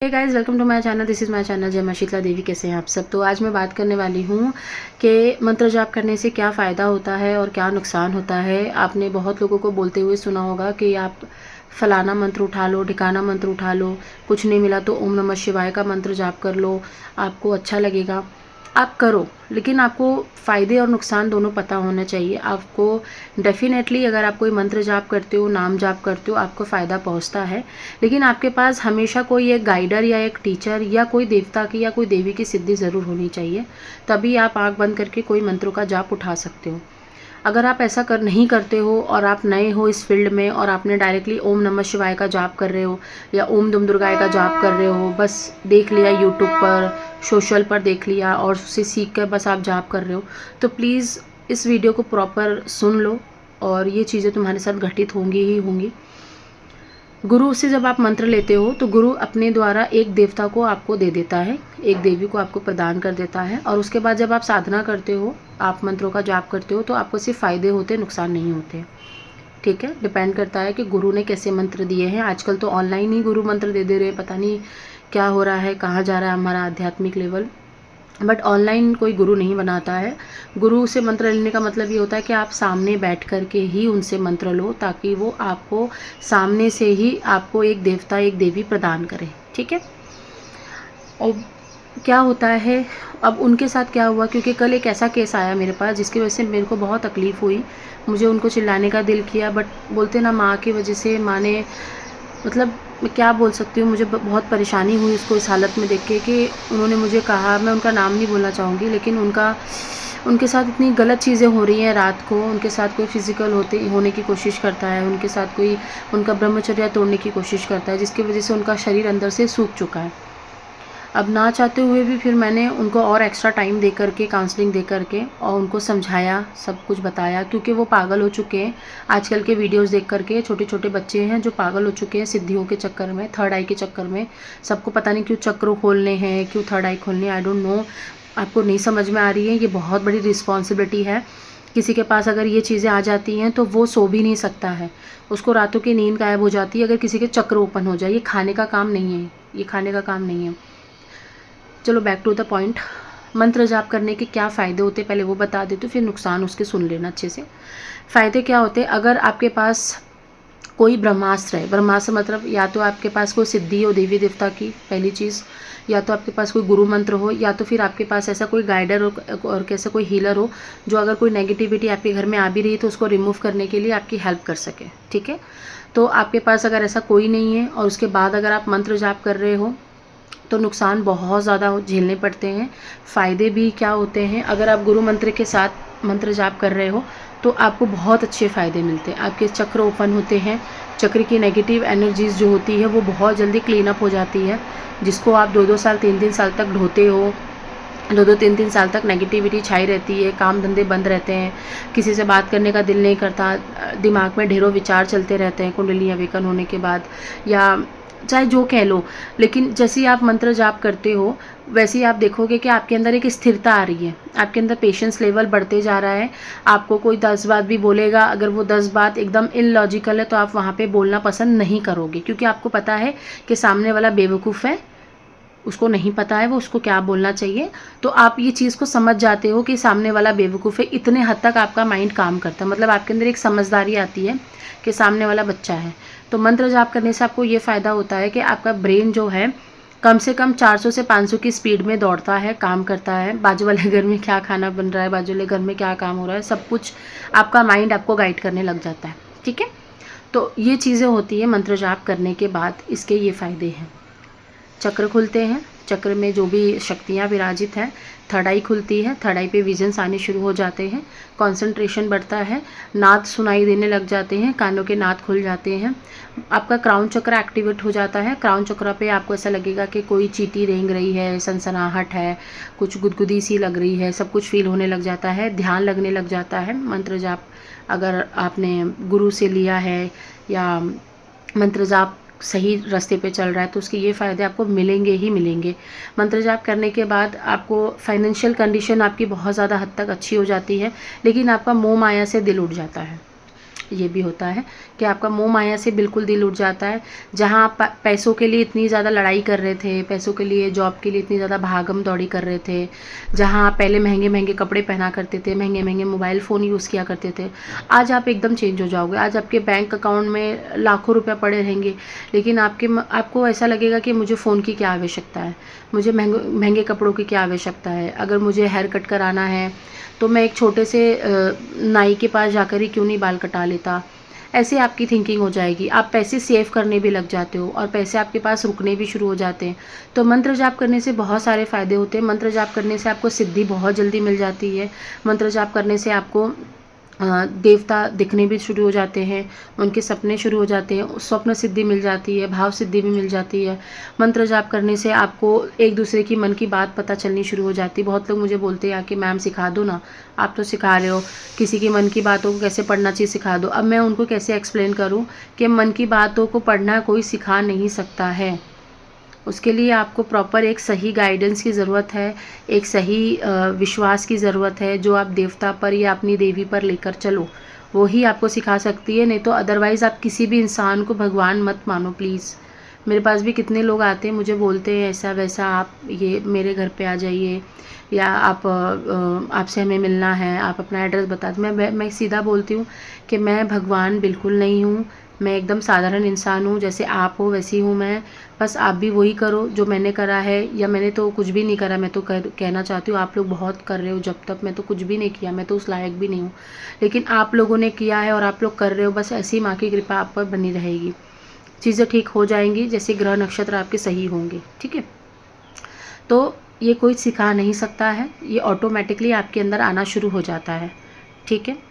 Hey guys, welcome to my channel. This is my channel जय मां शीतला देवी। कैसे हैं आप सब? तो आज मैं बात करने वाली हूँ कि मंत्र जाप करने से क्या फ़ायदा होता है और क्या नुकसान होता है। आपने बहुत लोगों को बोलते हुए सुना होगा कि आप फलाना मंत्र उठा लो, ढिकाना मंत्र उठा लो, कुछ नहीं मिला तो ओम नमः शिवाय का मंत्र जाप कर लो, आपको अच्छा लगेगा। आप करो, लेकिन आपको फ़ायदे और नुकसान दोनों पता होना चाहिए। आपको डेफ़िनेटली अगर आप कोई मंत्र जाप करते हो, नाम जाप करते हो, आपको फ़ायदा पहुँचता है। लेकिन आपके पास हमेशा कोई एक गाइडर या एक टीचर या कोई देवता की या कोई देवी की सिद्धि ज़रूर होनी चाहिए, तभी आप आँख बंद करके कोई मंत्रों का जाप उठा सकते हो। अगर आप ऐसा नहीं करते हो और आप नए हो इस फील्ड में और आपने डायरेक्टली ओम नमः शिवाय का जाप कर रहे हो या ओम दुम दुर्गाय का जाप कर रहे हो, बस देख लिया यूट्यूब पर, सोशल पर देख लिया और उससे सीख कर बस आप जाप कर रहे हो, तो प्लीज़ इस वीडियो को प्रॉपर सुन लो और ये चीज़ें तुम्हारे साथ घटित होंगी ही होंगी। गुरु से जब आप मंत्र लेते हो तो गुरु अपने द्वारा एक देवता को आपको दे देता है, एक देवी को आपको प्रदान कर देता है। और उसके बाद जब आप साधना करते हो, आप मंत्रों का जाप करते हो, तो आपको सिर्फ फ़ायदे होते, नुकसान नहीं होते। ठीक है, डिपेंड करता है कि गुरु ने कैसे मंत्र दिए हैं। आजकल तो ऑनलाइन ही गुरु मंत्र दे रहे हैं, पता नहीं क्या हो रहा है, कहाँ जा रहा है हमारा आध्यात्मिक लेवल। बट ऑनलाइन कोई गुरु नहीं बनाता है। गुरु से मंत्र लेने का मतलब ये होता है कि आप सामने बैठ कर के ही उनसे मंत्र लो, ताकि वो आपको सामने से ही आपको एक देवता एक देवी प्रदान करे। ठीक है। और क्या होता है, अब उनके साथ क्या हुआ, क्योंकि कल एक ऐसा केस आया मेरे पास जिसकी वजह से मेरे को बहुत तकलीफ़ हुई। मुझे उनको चिल्लाने का दिल किया, बट बोलते ना, माँ की वजह से, माँ ने मतलब मैं क्या बोल सकती हूँ, मुझे बहुत परेशानी हुई उसको इस हालत में देख के कि उन्होंने मुझे कहा, मैं उनका नाम नहीं बोलना चाहूँगी, लेकिन उनके साथ इतनी गलत चीज़ें हो रही हैं। रात को उनके साथ कोई फिज़िकल होने की कोशिश करता है, उनके साथ कोई उनका ब्रह्मचर्य तोड़ने की कोशिश करता है, जिसकी वजह से उनका शरीर अंदर से सूख चुका है। अब ना चाहते हुए भी फिर मैंने उनको और एक्स्ट्रा टाइम दे करके, काउंसलिंग दे करके और उनको समझाया, सब कुछ बताया, क्योंकि वो पागल हो चुके हैं। आजकल के वीडियोस देख करके छोटे छोटे बच्चे हैं जो पागल हो चुके हैं सिद्धियों के चक्कर में, थर्ड आई के चक्कर में। सबको पता नहीं क्यों चक्र खोलने हैं, क्यों थर्ड आई खोलने, आई डोंट नो। आपको नहीं समझ में आ रही है, ये बहुत बड़ी रिस्पॉन्सिबिलिटी है। किसी के पास अगर ये चीज़ें आ जाती हैं तो वो सो भी नहीं सकता है, उसको रातों की नींद गायब हो जाती है अगर किसी के चक्र ओपन हो जाए। ये खाने का काम नहीं है, ये खाने का काम नहीं है। चलो बैक टू द पॉइंट। मंत्र जाप करने के क्या फ़ायदे होते पहले वो बता देती हूँ, फिर नुकसान उसके सुन लेना अच्छे से। फ़ायदे क्या होते, अगर आपके पास कोई ब्रह्मास्त्र है, ब्रह्मास्त्र मतलब या तो आपके पास कोई सिद्धि हो देवी देवता की, पहली चीज़, या तो आपके पास कोई गुरु मंत्र हो, या तो फिर आपके पास ऐसा कोई गाइडर हो और कैसा कोई हीलर हो जो अगर कोई नेगेटिविटी आपके घर में आ भी रही है तो उसको रिमूव करने के लिए आपकी हेल्प कर सके। ठीक है, तो आपके पास अगर ऐसा कोई नहीं है और उसके बाद अगर आप मंत्र जाप कर रहे हो तो नुकसान बहुत ज़्यादा झेलने पड़ते हैं। फ़ायदे भी क्या होते हैं, अगर आप गुरु मंत्र के साथ मंत्र जाप कर रहे हो तो आपको बहुत अच्छे फ़ायदे मिलते हैं। आपके चक्र ओपन होते हैं, चक्र की नेगेटिव एनर्जीज़ जो होती है वो बहुत जल्दी क्लीन अप हो जाती है। जिसको आप 2-2 साल 3-3 साल तक ढोते हो, 2-2 3-3 साल तक नेगेटिविटी छाई रहती है, काम धंधे बंद रहते हैं, किसी से बात करने का दिल नहीं करता, दिमाग में ढेरों विचार चलते रहते हैं कुंडली अवेकन होने के बाद, या चाहे जो कह लो। लेकिन जैसे ही आप मंत्र जाप करते हो वैसे ही आप देखोगे कि आपके अंदर एक स्थिरता आ रही है, आपके अंदर पेशेंस लेवल बढ़ते जा रहा है। आपको कोई 10 बात भी बोलेगा, अगर वो 10 बात एकदम इलॉजिकल है तो आप वहाँ पे बोलना पसंद नहीं करोगे, क्योंकि आपको पता है कि सामने वाला बेवकूफ़ है, उसको नहीं पता है वो उसको क्या बोलना चाहिए। तो आप ये चीज़ को समझ जाते हो कि सामने वाला बेवकूफ़ है। इतने हद तक आपका माइंड काम करता है, मतलब आपके अंदर एक समझदारी आती है कि सामने वाला बच्चा है। तो मंत्र जाप करने से आपको ये फ़ायदा होता है कि आपका ब्रेन जो है कम से कम 400 से 500 की स्पीड में दौड़ता है, काम करता है। बाजू वाले घर में क्या खाना बन रहा है, बाजू वाले घर में क्या काम हो रहा है, सब कुछ आपका माइंड आपको गाइड करने लग जाता है। ठीक है, तो ये चीज़ें होती है मंत्र जाप करने के बाद, इसके ये फ़ायदे हैं। चक्र खुलते हैं, चक्र में जो भी शक्तियाँ विराजित हैं, थर्ड आई खुलती है, थर्ड आई पे विजन्स आने शुरू हो जाते हैं, कंसंट्रेशन बढ़ता है, नाद सुनाई देने लग जाते हैं, कानों के नाद खुल जाते हैं, आपका क्राउन चक्र एक्टिवेट हो जाता है। क्राउन चक्र पे आपको ऐसा लगेगा कि कोई चींटी रेंग रही है, सनसनाहट है, कुछ गुदगुदी सी लग रही है, सब कुछ फील होने लग जाता है, ध्यान लगने लग जाता है। मंत्र जाप अगर आपने गुरु से लिया है या मंत्र जाप सही रास्ते पे चल रहा है तो उसके ये फ़ायदे आपको मिलेंगे ही मिलेंगे। मंत्र जाप करने के बाद आपको फाइनेंशियल कंडीशन आपकी बहुत ज़्यादा हद तक अच्छी हो जाती है, लेकिन आपका मोह माया से दिल उठ जाता है। ये भी होता है कि आपका मोह माया से बिल्कुल दिल उठ जाता है। जहाँ आप पैसों के लिए इतनी ज़्यादा लड़ाई कर रहे थे, पैसों के लिए जॉब के लिए इतनी ज़्यादा भागम दौड़ी कर रहे थे, जहाँ आप पहले महंगे महंगे कपड़े पहना करते थे, महंगे महंगे मोबाइल फ़ोन यूज़ किया करते थे, आज आप एकदम चेंज हो जाओगे। आज आपके बैंक अकाउंट में लाखों रुपये पड़े रहेंगे, लेकिन आपको ऐसा लगेगा कि मुझे फ़ोन की क्या आवश्यकता है, मुझे महंगे कपड़ों की क्या आवश्यकता है। अगर मुझे हेयर कट कराना है तो मैं एक छोटे से नाई के पास जाकर ही क्यों नहीं बाल कटा लेता। ऐसे आपकी थिंकिंग हो जाएगी। आप पैसे सेव करने भी लग जाते हो और पैसे आपके पास रुकने भी शुरू हो जाते हैं। तो मंत्र जाप करने से बहुत सारे फ़ायदे होते हैं। मंत्र जाप करने से आपको सिद्धि बहुत जल्दी मिल जाती है। मंत्र जाप करने से आपको देवता दिखने भी शुरू हो जाते हैं, उनके सपने शुरू हो जाते हैं, स्वप्न सिद्धि मिल जाती है, भाव सिद्धि भी मिल जाती है। मंत्र जाप करने से आपको एक दूसरे की मन की बात पता चलनी शुरू हो जाती है। बहुत लोग मुझे बोलते हैं कि मैम सिखा दो ना, आप तो सिखा रहे हो, किसी की मन की बातों को कैसे पढ़ना चाहिए सिखा दो। अब मैं उनको कैसे एक्सप्लेन करूँ कि मन की बातों को पढ़ना कोई सिखा नहीं सकता है। उसके लिए आपको प्रॉपर एक सही गाइडेंस की ज़रूरत है, एक सही विश्वास की ज़रूरत है, जो आप देवता पर या अपनी देवी पर लेकर चलो, वो ही आपको सिखा सकती है। नहीं तो अदरवाइज़ आप किसी भी इंसान को भगवान मत मानो प्लीज़। मेरे पास भी कितने लोग आते हैं, मुझे बोलते हैं ऐसा वैसा, आप ये मेरे घर पे आ जाइए, या आपसे हमें मिलना है, आप अपना एड्रेस बता दो। मैं सीधा बोलती हूँ कि मैं भगवान बिल्कुल नहीं हूँ, मैं एकदम साधारण इंसान हूँ, जैसे आप हो वैसी हूँ मैं। बस आप भी वही करो जो मैंने करा है, या मैंने तो कुछ भी नहीं करा। मैं तो कहना चाहती हूँ आप लोग बहुत कर रहे हो, जब तक मैं तो कुछ भी नहीं किया, मैं तो उस लायक भी नहीं हूँ, लेकिन आप लोगों ने किया है और आप लोग कर रहे हो। बस ऐसी माँ की कृपा आप पर बनी रहेगी, चीज़ें ठीक हो जाएंगी जैसे ग्रह नक्षत्र आपके सही होंगे। ठीक है, तो ये कोई सिखा नहीं सकता है, ये ऑटोमेटिकली आपके अंदर आना शुरू हो जाता है। ठीक है,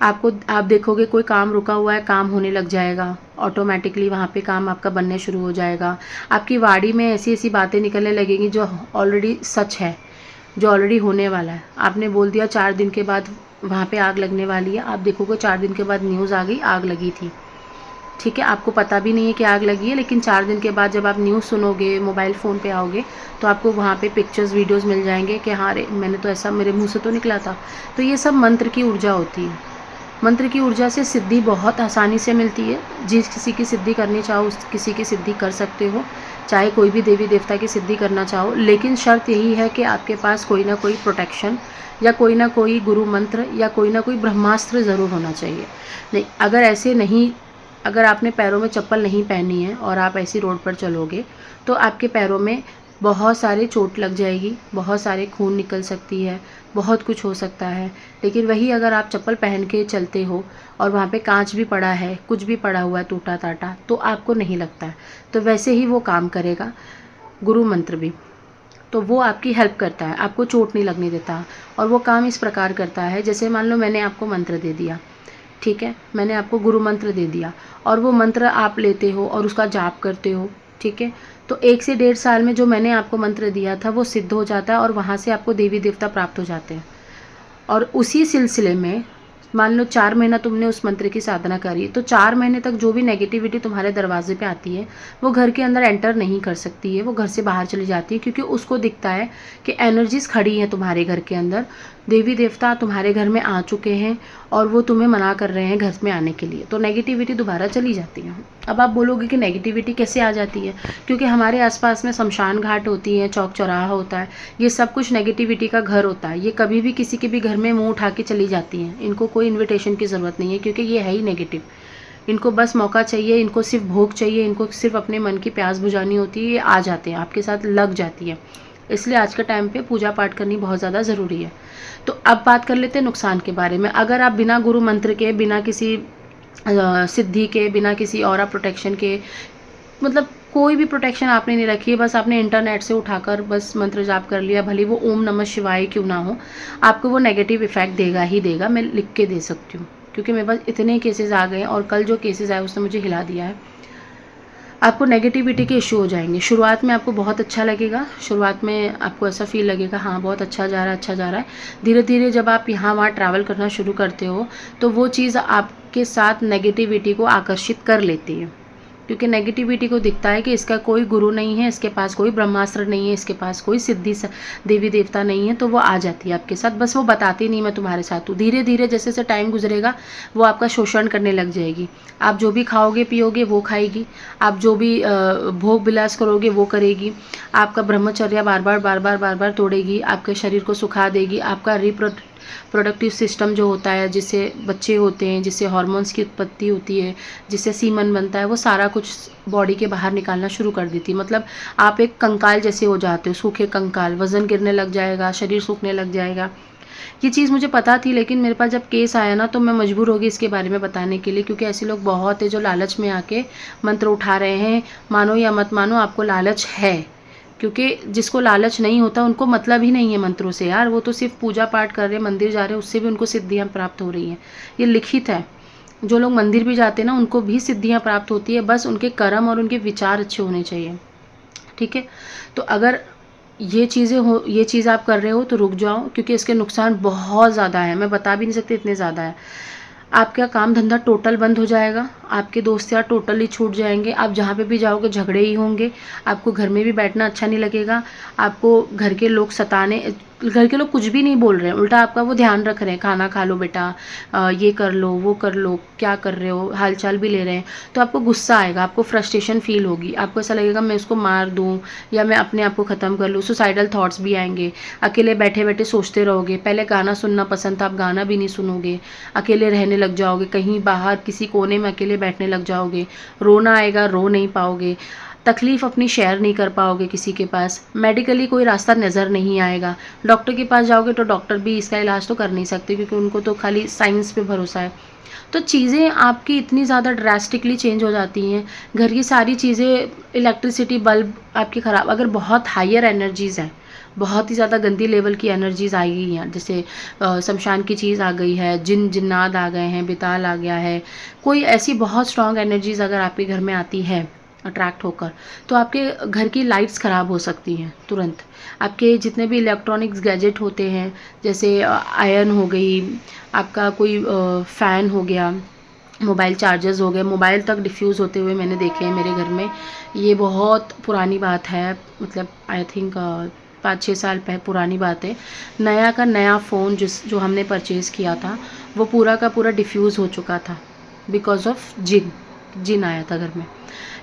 आप देखोगे कोई काम रुका हुआ है, काम होने लग जाएगा ऑटोमेटिकली, वहाँ पे काम आपका बनने शुरू हो जाएगा। आपकी वाणी में ऐसी ऐसी बातें निकलने लगेंगी जो ऑलरेडी सच है, जो ऑलरेडी होने वाला है। आपने बोल दिया 4 दिन के बाद वहाँ पे आग लगने वाली है, आप देखोगे 4 दिन के बाद न्यूज़ आ गई आग लगी थी। ठीक है, आपको पता भी नहीं है कि आग लगी है, लेकिन 4 दिन के बाद जब आप न्यूज़ सुनोगे, मोबाइल फ़ोन पे आओगे, तो आपको वहाँ पे पिक्चर्स वीडियोज़ मिल जाएंगे कि हाँ अरे मैंने तो ऐसा, मेरे मुँह से तो निकला था। तो ये सब मंत्र की ऊर्जा होती है। मंत्र की ऊर्जा से सिद्धि बहुत आसानी से मिलती है। जिस किसी की सिद्धि करनी चाहो उस किसी की सिद्धि कर सकते हो, चाहे कोई भी देवी देवता की सिद्धि करना चाहो, लेकिन शर्त यही है कि आपके पास कोई ना कोई प्रोटेक्शन या कोई ना कोई गुरु मंत्र या कोई ना कोई ब्रह्मास्त्र ज़रूर होना चाहिए। नहीं, अगर ऐसे नहीं, अगर आपने पैरों में चप्पल नहीं पहनी है और आप ऐसी रोड पर चलोगे, तो आपके पैरों में बहुत सारे चोट लग जाएगी, बहुत सारे खून निकल सकती है, बहुत कुछ हो सकता है। लेकिन वही अगर आप चप्पल पहन के चलते हो और वहाँ पे कांच भी पड़ा है, कुछ भी पड़ा हुआ है टूटा टाटा, तो आपको नहीं लगता है। तो वैसे ही वो काम करेगा गुरु मंत्र भी। तो वो आपकी हेल्प करता है, आपको चोट नहीं लगने देता। और वो काम इस प्रकार करता है, जैसे मान लो मैंने आपको मंत्र दे दिया, ठीक है, मैंने आपको गुरु मंत्र दे दिया और वो मंत्र आप लेते हो और उसका जाप करते हो। ठीक है, तो 1 से 1.5 साल में जो मैंने आपको मंत्र दिया था वो सिद्ध हो जाता है और वहाँ से आपको देवी देवता प्राप्त हो जाते हैं। और उसी सिलसिले में मान लो 4 महीना तुमने उस मंत्र की साधना करी, तो 4 महीने तक जो भी नेगेटिविटी तुम्हारे दरवाजे पे आती है वो घर के अंदर एंटर नहीं कर सकती है, वो घर से बाहर चली जाती है, क्योंकि उसको दिखता है कि एनर्जीज खड़ी हैं तुम्हारे घर के अंदर, देवी देवता तुम्हारे घर में आ चुके हैं और वो तुम्हें मना कर रहे हैं घर में आने के लिए, तो नेगेटिविटी दोबारा चली जाती है। अब आप बोलोगे कि नेगेटिविटी कैसे आ जाती है, क्योंकि हमारे आसपास में शमशान घाट होती है, चौक चौराहा होता है, ये सब कुछ नेगेटिविटी का घर होता है। ये कभी भी किसी के भी घर में मुंह उठा के चली जाती हैं, इनको कोई इन्विटेशन की ज़रूरत नहीं है, क्योंकि ये है ही नेगेटिव। इनको बस मौका चाहिए, इनको सिर्फ भोग चाहिए, इनको सिर्फ अपने मन की प्यास बुझानी होती है, ये आ जाते हैं, आपके साथ लग जाती है। इसलिए आज के टाइम पे पूजा पाठ करनी बहुत ज़्यादा ज़रूरी है। तो अब बात कर लेते हैं नुकसान के बारे में। अगर आप बिना गुरु मंत्र के, बिना किसी सिद्धि के, बिना किसी ऑरा प्रोटेक्शन के, मतलब कोई भी प्रोटेक्शन आपने नहीं रखी है, बस आपने इंटरनेट से उठाकर बस मंत्र जाप कर लिया, भले वो ओम नमः शिवाय क्यों ना हो, आपको वो नेगेटिव इफेक्ट देगा ही देगा। मैं लिख के दे सकती हूँ, क्योंकि मेरे पास इतने केसेस आ गए हैं और कल जो केसेस आए उसने मुझे हिला दिया है। आपको नेगेटिविटी के इशू हो जाएंगे। शुरुआत में आपको बहुत अच्छा लगेगा, शुरुआत में आपको ऐसा फील लगेगा हाँ बहुत अच्छा जा रहा है, अच्छा जा रहा है। धीरे धीरे जब आप यहाँ वहाँ ट्रैवल करना शुरू करते हो तो वो चीज़ आपके साथ नेगेटिविटी को आकर्षित कर लेती है, क्योंकि नेगेटिविटी को दिखता है कि इसका कोई गुरु नहीं है, इसके पास कोई ब्रह्मास्त्र नहीं है, इसके पास कोई सिद्धि देवी देवता नहीं है, तो वो आ जाती है आपके साथ, बस वो बताती नहीं मैं तुम्हारे साथ हूँ। धीरे धीरे जैसे जैसे टाइम गुजरेगा वो आपका शोषण करने लग जाएगी। आप जो भी खाओगे पियोगे वो खाएगी, आप जो भी भोग विलास करोगे वो करेगी, आपका ब्रह्मचर्य बार बार तोड़ेगी, आपके शरीर को सुखा देगी, आपका प्रोडक्टिव सिस्टम जो होता है, जिससे बच्चे होते हैं, जिससे हार्मोन्स की उत्पत्ति होती है, जिससे सीमन बनता है, वो सारा कुछ बॉडी के बाहर निकालना शुरू कर देती है। मतलब आप एक कंकाल जैसे हो जाते हो, सूखे कंकाल, वज़न गिरने लग जाएगा, शरीर सूखने लग जाएगा। ये चीज़ मुझे पता थी, लेकिन मेरे पास जब केस आया ना तो मैं मजबूर हो गई इसके बारे में बताने के लिए, क्योंकि ऐसे लोग बहुत है जो लालच में आके मंत्र उठा रहे हैं। मानो या मत मानो, आपको लालच है, क्योंकि जिसको लालच नहीं होता उनको मतलब ही नहीं है मंत्रों से यार। वो तो सिर्फ पूजा पाठ कर रहे हैं, मंदिर जा रहे हैं, उससे भी उनको सिद्धियाँ प्राप्त हो रही हैं। ये लिखित है। जो लोग मंदिर भी जाते हैं ना उनको भी सिद्धियाँ प्राप्त होती है, बस उनके कर्म और उनके विचार अच्छे होने चाहिए। ठीक है, तो अगर ये चीज़ आप कर रहे हो तो रुक जाओ, क्योंकि इसके नुकसान बहुत ज़्यादा है, मैं बता भी नहीं सकती इतने ज़्यादा है। आपका काम धंधा टोटल बंद हो जाएगा, आपके दोस्त यार टोटली छूट जाएंगे, आप जहाँ पे भी जाओगे झगड़े ही होंगे, आपको घर में भी बैठना अच्छा नहीं लगेगा, आपको घर के लोग घर के लोग कुछ भी नहीं बोल रहे हैं, उल्टा आपका वो ध्यान रख रहे हैं, खाना खा लो बेटा, ये कर लो वो कर लो, क्या कर रहे हो, हालचाल भी ले रहे हैं। तो आपको गुस्सा आएगा, आपको फ्रस्ट्रेशन फील होगी, आपको ऐसा लगेगा मैं इसको मार दूँ या मैं अपने आप को ख़त्म कर लूँ। सुसाइडल थॉट्स भी आएंगे, अकेले बैठे बैठे सोचते रहोगे। पहले गाना सुनना पसंद था, आप गाना भी नहीं सुनोगे, अकेले रहने लग जाओगे, कहीं बाहर किसी कोने में अकेले बैठने लग जाओगे, रोना आएगा, रो नहीं पाओगे, तकलीफ़ अपनी शेयर नहीं कर पाओगे किसी के पास, मेडिकली कोई रास्ता नज़र नहीं आएगा। डॉक्टर के पास जाओगे तो डॉक्टर भी इसका इलाज तो कर नहीं सकते, क्योंकि उनको तो खाली साइंस पे भरोसा है। तो चीज़ें आपकी इतनी ज़्यादा ड्रास्टिकली चेंज हो जाती हैं। घर की सारी चीज़ें, इलेक्ट्रिसिटी, बल्ब आपकी ख़राब, अगर बहुत हायर एनर्जीज़ हैं, बहुत ही ज़्यादा गंदी लेवल की एनर्जीज़ आई गई हैं, जैसे शमशान की चीज़ आ गई है, जिन्नात आ गए हैं, बेताल आ गया है, कोई ऐसी बहुत स्ट्रॉन्ग एनर्जीज़ अगर आपके घर में आती है अट्रैक्ट होकर, तो आपके घर की लाइट्स ख़राब हो सकती हैं तुरंत। आपके जितने भी इलेक्ट्रॉनिक्स गैजेट होते हैं, जैसे आयरन हो गई, आपका कोई फ़ैन हो गया, मोबाइल चार्जर्स हो गए, मोबाइल तक डिफ्यूज़ होते हुए मैंने देखे हैं मेरे घर में। ये बहुत पुरानी बात है, मतलब आई थिंक 5-6 साल पुरानी बात है। नया का नया फ़ोन जो हमने परचेज़ किया था, वो पूरा का पूरा डिफ्यूज़ हो चुका था बिकॉज़ ऑफ जिन आया था घर में।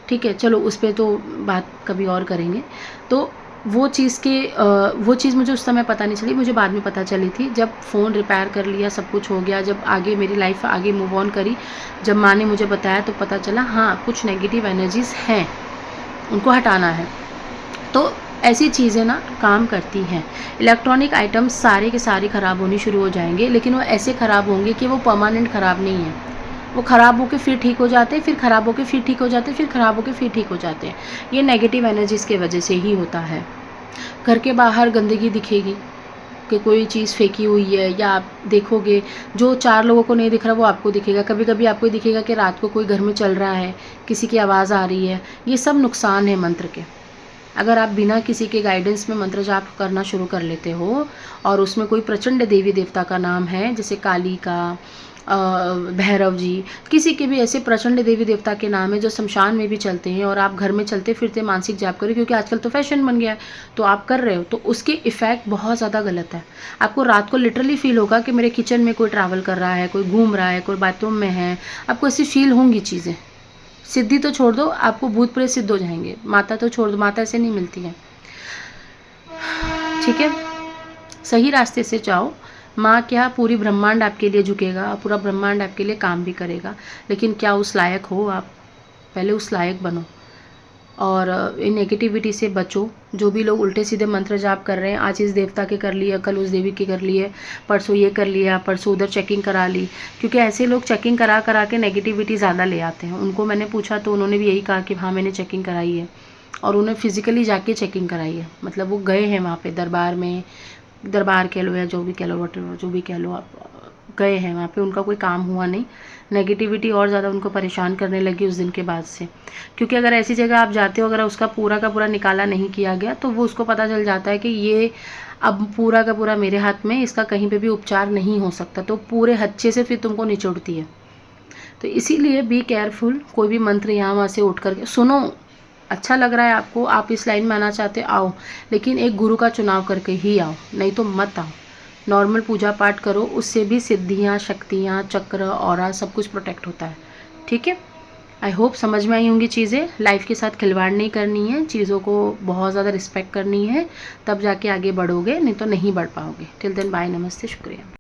ठीक है, चलो उस पर तो बात कभी और करेंगे। तो वो चीज़ मुझे उस समय पता नहीं चली, मुझे बाद में पता चली थी जब फ़ोन रिपेयर कर लिया, सब कुछ हो गया, जब आगे मेरी लाइफ आगे मूव ऑन करी, जब माँ ने मुझे बताया तो पता चला हाँ कुछ नेगेटिव एनर्जीज़ हैं, उनको हटाना है। तो ऐसी चीज़ें ना काम करती हैं। इलेक्ट्रॉनिक आइटम्स सारे के सारे ख़राब होनी शुरू हो जाएंगे, लेकिन वो ऐसे ख़राब होंगे कि वो परमानेंट ख़राब नहीं है। वो ख़राब होकर फिर ठीक हो जाते हैं, फिर ख़राब होकर फिर ठीक हो जाते हैं, फिर ख़राब होकर फिर ठीक हो जाते हैं। ये नेगेटिव एनर्जीज़ के वजह से ही होता है। घर के बाहर गंदगी दिखेगी कि कोई चीज़ फेंकी हुई है, या आप देखोगे जो 4 लोगों को नहीं दिख रहा वो आपको दिखेगा। कभी कभी आपको दिखेगा कि रात को कोई घर में चल रहा है, किसी की आवाज़ आ रही है। ये सब नुकसान है मंत्र के। अगर आप बिना किसी के गाइडेंस में मंत्र जाप करना शुरू कर लेते हो और उसमें कोई प्रचंड देवी देवता का नाम है, जैसे काली का, भैरव जी, किसी के भी ऐसे प्रचंड देवी देवता के नाम है जो शमशान में भी चलते हैं, और आप घर में चलते फिरते मानसिक जाप करें, क्योंकि आजकल तो फैशन बन गया है, तो आप कर रहे हो, तो उसके इफ़ेक्ट बहुत ज़्यादा गलत है। आपको रात को लिटरली फील होगा कि मेरे किचन में कोई ट्रैवल कर रहा है, कोई घूम रहा है, कोई बाथरूम में है, आपको ऐसी फील होंगी चीज़ें। सिद्धि तो छोड़ दो, आपको भूत प्रेत सिद्ध हो जाएंगे। माता तो छोड़ दो, माता ऐसे नहीं मिलती है। ठीक है, सही रास्ते से जाओ। माँ क्या, पूरी ब्रह्मांड आपके लिए झुकेगा, पूरा ब्रह्मांड आपके लिए काम भी करेगा, लेकिन क्या उस लायक हो आप? पहले उस लायक बनो और इन नेगेटिविटी से बचो। जो भी लोग उल्टे सीधे मंत्र जाप कर रहे हैं, आज इस देवता के कर लिए, कल उस देवी के कर लिए, परसों ये कर लिया, परसों उधर चेकिंग करा ली, क्योंकि ऐसे लोग चेकिंग करा करा के नेगेटिविटी ज़्यादा ले आते हैं। उनको मैंने पूछा तो उन्होंने भी यही कहा कि हाँ मैंने चेकिंग कराई है, और उन्हें फिज़िकली जाके चेकिंग कराई है। मतलब वो गए हैं वहाँ पे दरबार कह लो या जो भी कह लो, जो भी कह लो, आप गए हैं वहाँ पे, उनका कोई काम हुआ नहीं। नेगेटिविटी और ज़्यादा उनको परेशान करने लगी उस दिन के बाद से, क्योंकि अगर ऐसी जगह आप जाते हो, अगर उसका पूरा का पूरा निकाला नहीं किया गया, तो वो उसको पता चल जाता है कि ये अब पूरा का पूरा मेरे हाथ में, इसका कहीं पे भी उपचार नहीं हो सकता, तो पूरे हच्छे से फिर तुमको निचोड़ती है। तो इसीलिए बी केयरफुल। कोई भी मंत्र यहाँ वहाँ से उठ करके सुनो, अच्छा लग रहा है आपको, आप इस लाइन में आना चाहते आओ, लेकिन एक गुरु का चुनाव करके ही आओ, नहीं तो मत आओ। नॉर्मल पूजा पाठ करो, उससे भी सिद्धियाँ, शक्तियाँ, चक्र, ऑरा सब कुछ प्रोटेक्ट होता है। ठीक है, आई होप समझ में आई होंगी चीज़ें। लाइफ के साथ खिलवाड़ नहीं करनी है, चीज़ों को बहुत ज़्यादा रिस्पेक्ट करनी है, तब जाके आगे बढ़ोगे, नहीं तो नहीं बढ़ पाओगे। टिल देन बाय, नमस्ते, शुक्रिया।